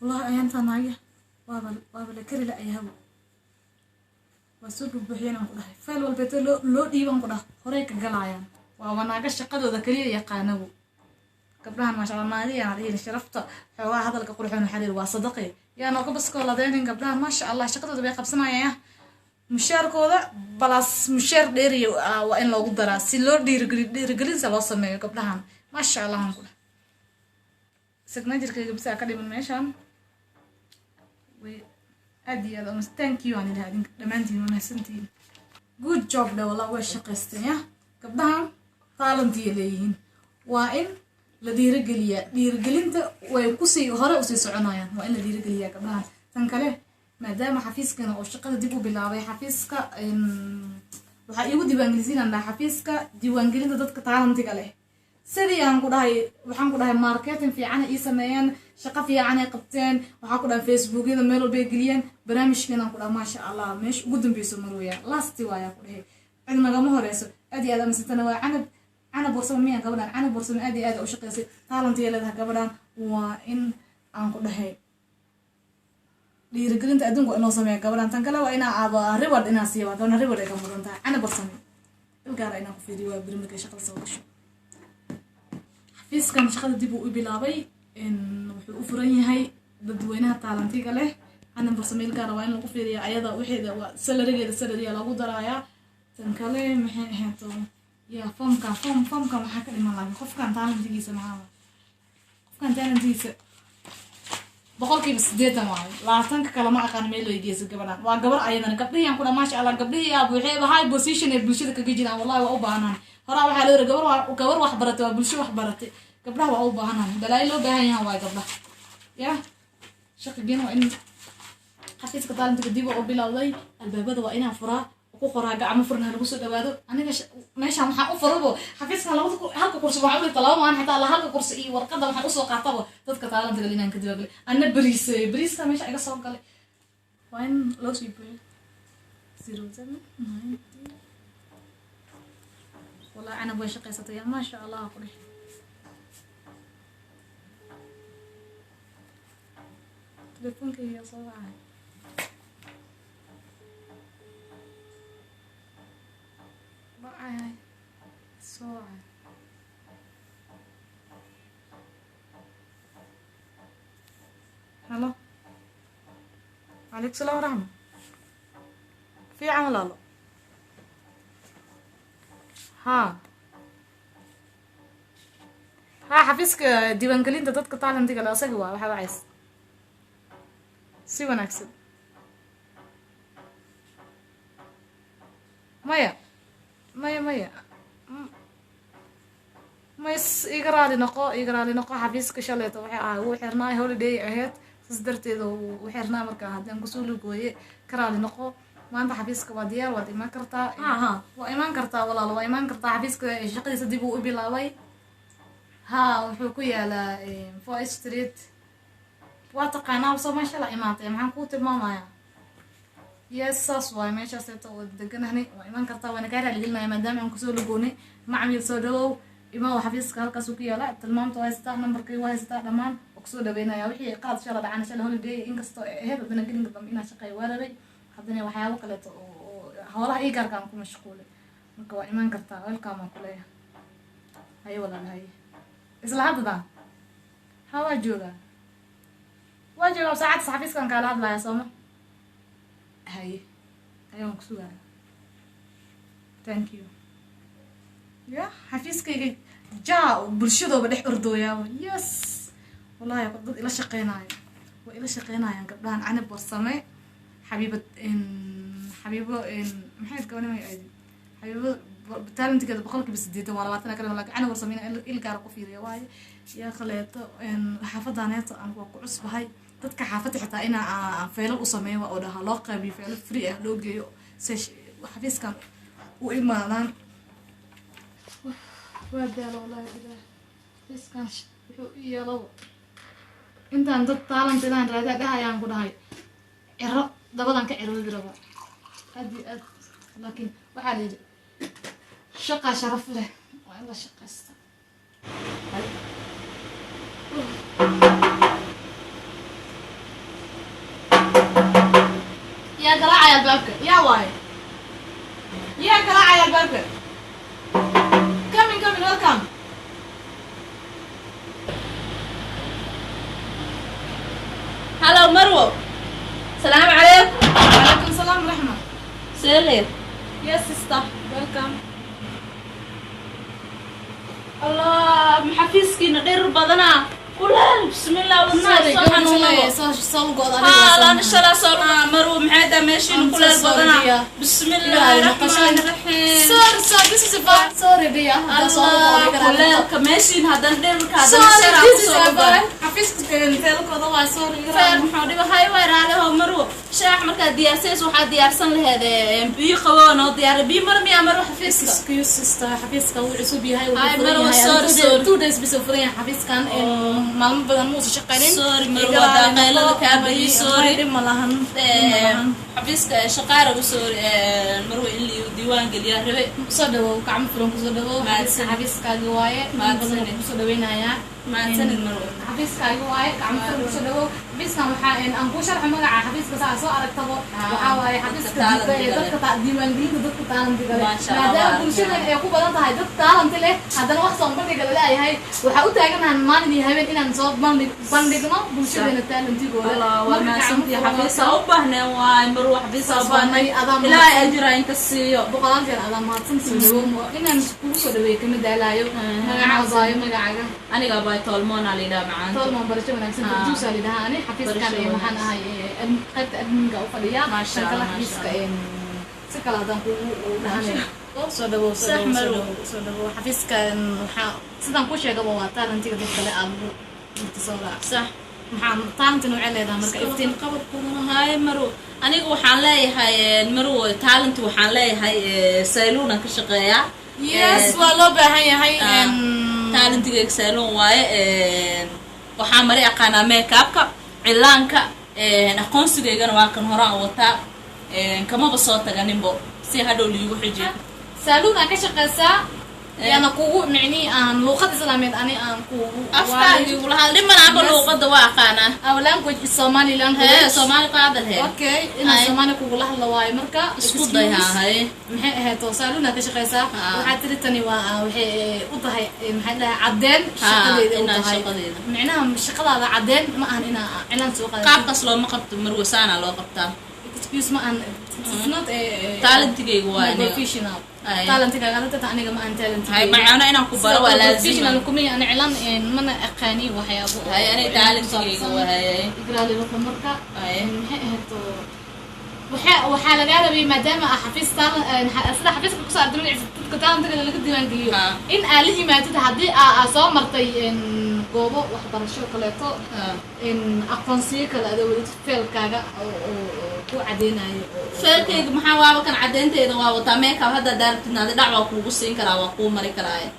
والله أيام ثانية وابل كري لا يهو وسوق بحينا كده فعل والبيت لو ديبان كده هريك جلايان وانا قش قدو ذكري يقانو قبلها ما شاء الله ما دي هذه شرفت حوا هذا اللي قرحون حليل وصدقي يا انا قبس كولا دين قبلها ما شاء الله شقدو بي قبسنايا mushaarkooda balas mushaar dheeri waa in lagu daraa si loo dhiirigelinsa loo sameeyo gabdhahan maasha allah aan ku dhahay signaaturkayga bisa ka dhiman meeshaan way aad iyo aad thank you aan idhahdin dhammaantiin mahadsantiin good job dha walaa way shaqaysteen ya gabdhahan taalantiya leeyihiin waa in la dhiirigelinta way kusii hore usii soconayaan waa in la dhiirigeliyaa gabdhahan tan kale maadaama xafiiskana oo shaqada dib u bilaabay xafiiska waxa igu diiwaangelinayna xafiiska diiwaangelinta dadka taalantiga leh sidii aan ku dhahay waxaan ku dhahay marketing fiican ay sameeyeen shaqo fiican ay qabteen waxa ku dhahay facebookada meel walba geliyeen barnaamijkeena ku dhahay maasha allah meesh ugu dambeeyso marwaya last waaya ku dhahay cid nagama horeyso aad iyo aad amasatana waa canab borsamo miyan gabadhan canab borsamo aad iyo aad u shaqeysay taalantiga leedahay gabadhan waa in aan ku dhahay dhiirigelinta adduunka inoo sameeyo gabadhan tan kale waa inaa aaba reward inaa siiyo gabadhan reward ay ka mudan tahay ana barsame ilgaara inaa ku fiiriyo waa biri markay shaqada soo gasho xafiiskan shaqada dib uu bilaabay wuxuu u furan yahay dadweynaha taalantiga leh ana barsame ilgaara waa in lagu fiiriyo ayada wixeeda waa salarigeeda lagu darayaa tan kale maxay ahayd ya foomka maxaa ka dhiman lahaa qofkan taalantigiisa boqolkiiba 80 waayo laatanka kale ma aqaan meel ay geeso gabadhan waa gabar ayadana gabdhiyan ku dhamaasha Allah gabdhiya abu waxay high position ee bulshada kaga jiraan wallahi waa u baahnaan hore waxa la yiraahdaa gabar wax baratay waa bulsho wax baratay gabdhaha waa u baahnaan dalay loo baahan yahay waa gabdhaha ya shaqadeen waa in xafiiska taalantiga dib u bilowday albaabada waa inaan furaa ku qoraa gacmo furna lagu soo dhawaado aniga meesha waxa u farabo xafiiska halka kursi waxa u talaabo aan xitaa la halka kursi iyo warqada waxa u soo qaataba dadka taalantiga inaan ka diiwaangelin ana bariiska meesha iga soo galay waa in loo sii buuxiyo 0790 والله أنا أبغى شقيصة يا ما شاء الله أقول تليفونك يا صباح هاي سوعة هلا عليك السلام ورحمة في عمل الله ها حفيزك ديوانجلين dadka taalantiga la asaga waa waxa wacays si wanaagsan maya igraali noqo xafiiska shaleeto waxay ahay uu xirnaa holiday ahayd darteeda uu xirnaa markaa haddaan kusoo lugooye karaali noqo maanta xafiiska waa diyaar waad imaan kartaa waa imaan kartaa walaalo waa imaan kartaa xafiiska shaqadiisa dib uu u bilaabay wuxuu ku yaalaa Foy Street waa taqaanaa soo meesha la imaatay maxaan kuu tilmaamayaa saas waay meeshaaseta oo deganahni waa imaan kartaa waana kaa raaligelinaya maadaama aan kusoo lugoonay macmiil soo dhawow imaa xafiiska halkaas ku yaala tilmaamta waa haystaa nambarkay waa haystaa dhammaan oo kusoo dhaweynaya wixii qalad shala dhacana shala holiday inkastoo ahayd haddana gelinka dambe inaa shaqeeyo waa rabay haddana waxyaabo kaleeto oo howlaha ii gaarkaan ku mashquulay marka waa imaan kartaa welcome aan ku leeyahay haye walaalahay isla haddadan waa joogaa saacadda xafiiskan kaala hadlaya sooma haye ayaan ku sugaa thank you ya xafiiskayga jaa bulshadooba dhex ordooyaaba yes wallahi dad ila shaqeynaayo waa ila shaqeynayaan gabdhahan canab warsame حبيبة محيط كمان ما يأذي حبيبة تالنت كده بقولك بس ديته ولا بعتنا كلام لك أنا ورسمينا إلى جارك في رواية يا خليت حافظ عنيت أنا وقعص بهاي تذكر حافظ حتى أنا فعل الأصمية وأودها علاقة بفعل فريق لوجي سش حفيز كان وإيمانا ودي على والله كده حفيز كان يا لو أنت عندك تالنت أنا راجع ده هاي أنا هاي إرّا دبلان كإرّا دربا أدي لكن وحالي شقة شرف له والله شقة است يا قراعة يا البابك يا واي يا قراعة يا البابك كم welcome هلا مروة السلام عليكم. وعليكم السلام ورحمة. سير يا سيستا welcome. الله محفيزكي غير بدنا كلها بسم الله والناس لا نشلا صار مروة محيدا ماشيين كلها بدنا بسم الله الرحمن الرحيم. sorry ديا كلها كماشيين هذا ندير هذا الشارع حفيزك انتلك والله sorry فعلا محاولي هاي وين عليهم مروة شاح مركز ديارسيس وحد ديارسن لهذا بي خوانه ديار بي مرمي يا مروة حفيزك excuse sister حفيزك وعصوبي هاي مروة sorry 2 days بسفرين حفيز كان مالم بدن موسى شقيرين sorry مروة داقيلة كابري sorry ملهن حفيزك شقارة sorry مروة اللي ديوان قال يا ربي صدقوا كعم فرنك صدقوا حفيزك جوايا ما بدن صدقين هيا ما تسند مروة حفيزك جوايا كعم فرنك صدقوا حفيزك وحين أنكو شرح مقع حفيزك ساعة سو أركتبه وحاواي حفيزك دكتور ديوان دي دكتور تعلم تقول هذا كل شيء يكون بدن هاي دكتور تعلم تله هذا وقت صنبر تقول لا هاي وحاولت أجمع عن ماني هاي إن نصاب بندقنا بوشي بين التعلم تقول الله وما سنتي حفيزة وبهنا ومروة حفيزة وبهنا لا أجرا إنك السيو بقولان في الأذان ما تنسوا إن نسكوب صدوي كم دلايو ما عزايم ما عجا أنا قباي طالمون على ده معان طالمون برشة من أحسن تجوس على ده أنا حفيز كان محنا هاي قد أدمن جو فليا ما شاء الله حفيز كان سكلا دم وده صدوا حفيز كان سدان كوش يا جبوا تالن تيجي تطلع أبو متصورة صح محن تالن تنوع على ده مركب إفتين قبل كنا هاي مرو أنا وحان لاي هاي مرو تالنت وحان لاي هاي سيلونا كشقيا يس والله هاي تالنت سيلون واي وحان مري أقانا ميك أبك علانك نقونس جيجان واكن هراء وتا كما بصوت جانبو سي هذا اللي يوحجي سالونا كشقيسا يعني كوو معني أن لغة إسلامية أنا أن كوو أفتح يقول هذا لما نعمل لغة دواقنا أو لانجوج الصومالي لانجوج الصومالي قاعدة هي أوكي إن الصومالي كوو لها لواي مركا اسكت ضيها هاي محي هي توصلونا كشقيسا وحتى تاني وحي وضحي محي لها عدين شقدي وضحي معناها الشقة هذا عدين ما أن إنا إعلان سوق قاب قصلو ما قبت مروسانا لو قبتها excuse ما أن it's not a talent جي وانا professional talent كذا أنا تتعني كمان talent هاي معنا أنا كبار ولا professional كمية أنا إعلان إن من أقاني وحياة هاي أنا talent جي وهاي يقرأ لي وقت مركا وحالة قاعدة بي مدام حفيز talent أصلا حفيز كوسا أدري talent اللي قد يمان قليو إن آلي ما تتحدي أصلا مرتي إن goobo waxbarasho kaleeto in aqoonsiyo kale adood feelkaaga oo ku cadeynayo feelkayga maxaa waaba kan cadeynteeda waa wata makeup hadda daartinaada dhacwa kuugu siin karaa waa kuu mari karaa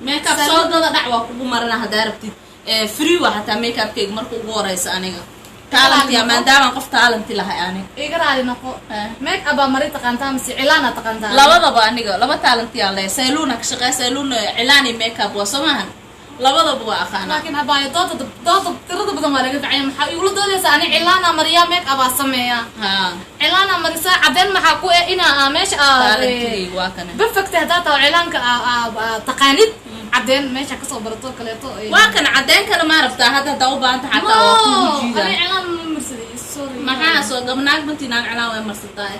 makeup soo dada dhacwa kuugu marana hadaa rabtid free waa hataa makeupkayga marka ugu horeysa aniga talent ya maadaama qof talent lahay aniga iga raali noqo makeup mari taqaantaa mise cilaana taqaantaa labadaba aniga laba talent yaa leh salon ka shaqeeya salon cilaani makeup waa samahan labadaba waa aqaan laakiin habaay dood tirada badan waa laga ficay maxaa igu doodaysa ani cilaana mariya makeup sameeya cilaana marisa cadeen maxaa ku ina meesha waa kana perfect hadaa taa cilaanka taqaanid cadeen meesha ka soo barato kaleeto waa kana cadeen kale ma rabtaa hadda u baanta xataa waa ku jiida ani cilaan marsaday sorry maxaa soo gabnaag bantinaan cilaan way marsataa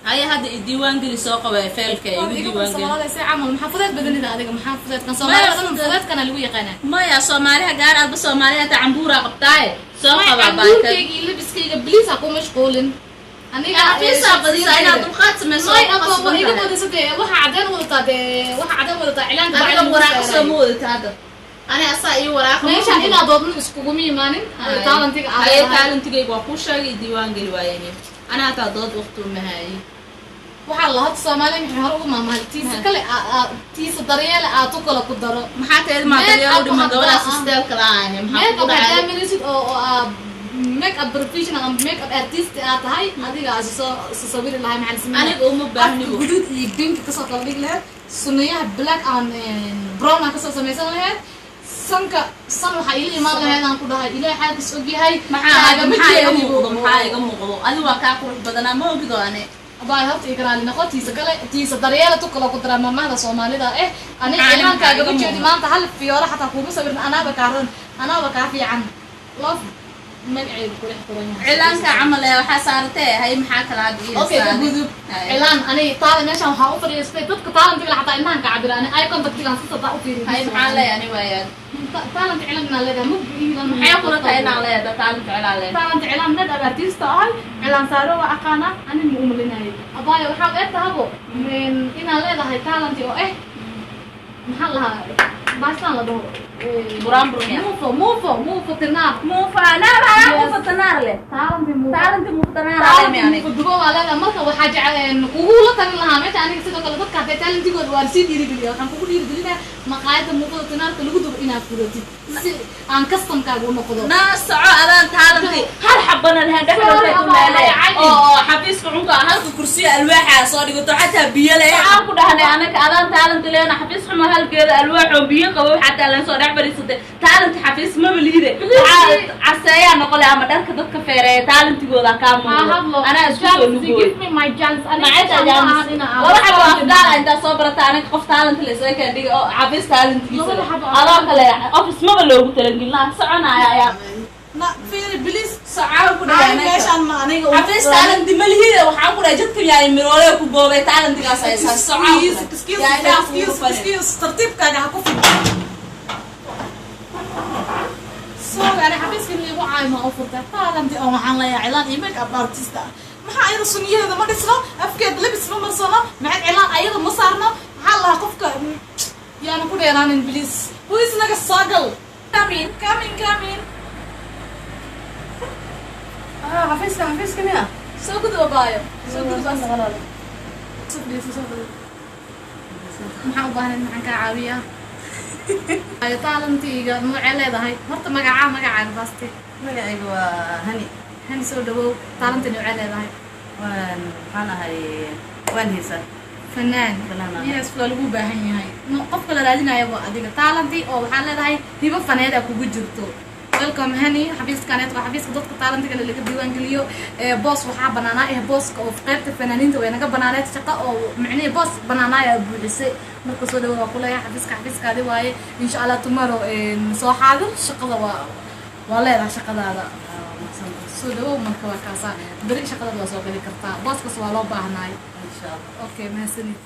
هاي هذا الديوان قلي سوق وفيلك الديوان قلي والله سي عمل محافظات بدني ذا هذا محافظات كان صومالي محافظات كان اللي قناه ما يا صومالي قال ابو صومالي تعمبوره قبطاي سوق بايك اللي بسكي بليز اكو مشغولين انا في صابدي انا دخلت من سوق ما يجي بده سدي waxa cadeen wadata cilaan ka waraaq soo moodata hada ana asaa ii waraaq meesha ina doodno iskugu miimaanin talentiga waa ku sheegay diiwaan gali waayeen أنا أتعرض وقت المهاي waxaa la had Soomaaliya maxay hor ugu maamultiisa kale tiisa daryeel aad kala ku daro maxaa tahay ma daryeel u dhimada system kala ah maxaa ku dhacay make up make up professional and make up artist aad tahay adiga soo sawir lahay maxaa sameeyay aniga uma baahni gudud iyo pink ka soo kala dhig lahayd sunayaha black and brown ka soo sameeysan lahayd sanka san waxa ila imaan lahayd aan ku dhahay ilaahay xaalkiis og yahay maxaa iga muuqdo adigu waa kaa qurux badanaa ma ogido ane abaa horta igraali noqotiisa kale tiisa daryeela tu kala ku dara mamada Soomaalida ani ciidankaaga u jeedi maanta hal fiyoora xataa kuuma sawirin anaaba ka fiican love magacaygu ku xiraan ciidanka camal waxa saartay hay maxaa kala hadii okay gudub ciidan ani taala meeshan waxa u fadhiistay dadka taalantiga xataa inaan ka cabiraan ay contactigan si sada u fiirin hay maxaa leeyahay waayaan taalant ciidan leedahay mugdiidan maxay ku tahay inaan leeyahay taalant ciidan nada artista ah ciidan saaro waa aqaana ani ma umaleynay abaayo waxa ay tahabo inaan leedahay taalanti oo maxaa lahaa baastan la dhaho buraan burmiya موفو تنار انا بقى موفو تنار له تالنت موفو تنار يعني كدغو ولا marka waxa jecel ugu la tan laha meesha aniga sidoo kale dadka ay talentigooda waa si dhiirigeliyo waxaan kugu dhiirigelinaa maqaayada muuqdo tanaarka lagu dubo inaad furatid si aan custom kaaga u noqdo na soco adaan talanti hal xabana lahayn dhaxdooda ku leeyahay oo xafiiska cunka halka kursi alwaaxa soo dhigato xataa biyo leh aan ku dhahnay anaka adaan talanti leena xafiis xuma halgeeda alwaax oo biyo qabo xataa la soo dhax barisatay talanti xafiis ma baliide عسايا نقول أما دارك دتك فيرة تالنتي جودا كامل أنا أشوفه give me my chance أنا عايزة جانس ولا حبوا أفضل أنت صبرت أنا قف تالنت اللي زي كده عبيس تالنتي الله كله أوفيس ما بلوه تلقين لا سعنا يا لا في بليز سعاو كده ليش أنا عبيس تالنتي ملهي وحاول أجت يعني مرولة كوبوبة تالنتي قاسية سعاو excuse ترتيب كان هكوف أنا حبيت اللي هو عايمة أو فرتة طالما أو عن لا إعلان إيميل أبارتيستا ما أيضا سنية هذا ما نسلا أفكار لبس ما مرسنا مع إعلان أيضا مصارنا حلا قفك يعني كل إعلان إنجليز هو إسمه الصاقل كامين حفيز كمية سو كده وبايو سو كده بس غلط سو محاول بهنا معك عاوية ay taalantiga magaca leedahay horta magacaaga baasti magacaygu waa hani soo dhawow taalantina magaca leedahay waxaan ahay waan heesaa fanaan yes waa lagu baahan yahay qofka la raadinayo waa adiga taalanti oo waxaan leedahay hibo faneed ay kugu jirto welcome hani xafiiskaneed waa xafiiska dadka taalantiga laga diiwaan geliyo boss waxa banaanaa bosska oo qaybta fanaaniinta way naga banaaneed shaqo oo macnaheedu boss banaanaa buuxisay marka soo dhawow waa kuleeyahay xafiiskaadi waaye insha Allah tomorrow soo xaadir shaqada waa leedahay shaqadaada soo dhawow marka waa kaasa bari shaqada waa soo gali kartaa bosskaas waa loo baahnaay insha Allah okay mahadsanid